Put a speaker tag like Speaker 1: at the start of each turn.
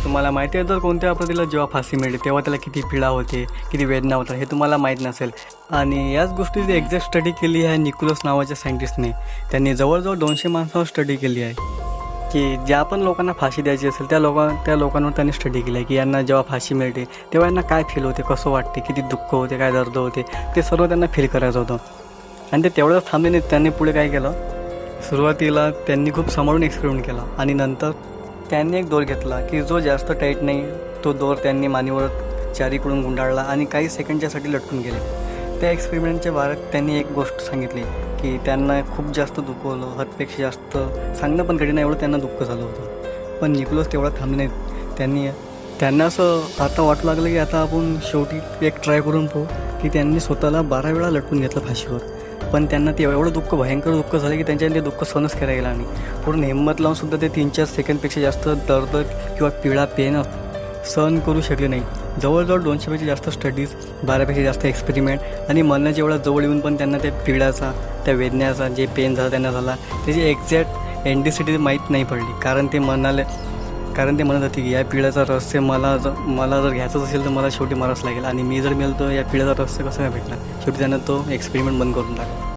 Speaker 1: तुम्हाला माहिती आहे, जर कोणत्या अपराधीला जेव्हा फाशी मिळते तेव्हा त्याला किती पीडा होते, किती वेदना होतात हे तुम्हाला माहीत नसेल. आणि याच गोष्टीची एक्झॅक्ट स्टडी केली आहे निकोलस नावाच्या सायंटिस्टने. त्यांनी जवळजवळ 200 माणसांवर स्टडी केली आहे की ज्या पण लोकांना फाशी द्यायची असेल त्या लोकांवर त्यांनी स्टडी केली आहे की यांना जेव्हा फाशी मिळते तेव्हा यांना काय फील होते, कसं वाटते, किती दुःख होते, काय दर्द होते, ते सर्व त्यांना फील करायचं होतं. आणि ते तेवढंच थांबले नाही. त्यांनी पुढे काय केलं, सुरुवातीला त्यांनी खूप समोरून एक्सपेरिमेंट केला आणि नंतर त्यांनी एक दोर घेतला की जो जास्त टाईट नाही तो दोर त्यांनी मानेवर चारीकडून गुंडाळला आणि काही सेकंडच्यासाठी लटकून गेले. त्या एक्सपेरिमेंटच्या बाबत त्यांनी एक गोष्ट सांगितली की त्यांना खूप जास्त दुखवलं, हदपेक्षा जास्त सांगणं पण कठीण, एवढं त्यांना दुःख झालं होतं. पण निकोलस तेवढा थांबले नाहीत. त्यांना असं आता वाटू लागलं की आता आपण शेवटी एक ट्राय करून पाहू की त्यांनी स्वतःला 12 वेळा लटकून घेतलं फाशीवर. पण त्यांना ते एवढं दुःख, भयंकर दुःख झालं की त्यांच्याने ते दुःख सहनच करायला गेलं आणि पूर्ण हिंमत लावूनसुद्धा ते 3-4 सेकंडपेक्षा जास्त दर्द किंवा पीडा, पेन सहन करू शकले नाही. जवळजवळ 200पेक्षा जास्त स्टडीज, 12पेक्षा जास्त एक्सपेरिमेंट आणि मरणाच्या एवढा जवळ येऊन पण त्यांना त्या पीडाचा, त्या वेदनेचा, जे पेन झाला त्यांना झाला त्याची एक्झॅक्ट एंटिसिटी माहीत नाही पडली. कारण ते म्हणत होते की या पिढ्याचं रहस्य मला जर घ्यायचं असेल तर मला शेवटी मरावंच लागेल आणि मी जर मिळतो या पिढ्याचं रहस्य कसं काय भेटणार. शेवटी त्यांना तो एक्सपेरिमेंट बंद करून टाकला.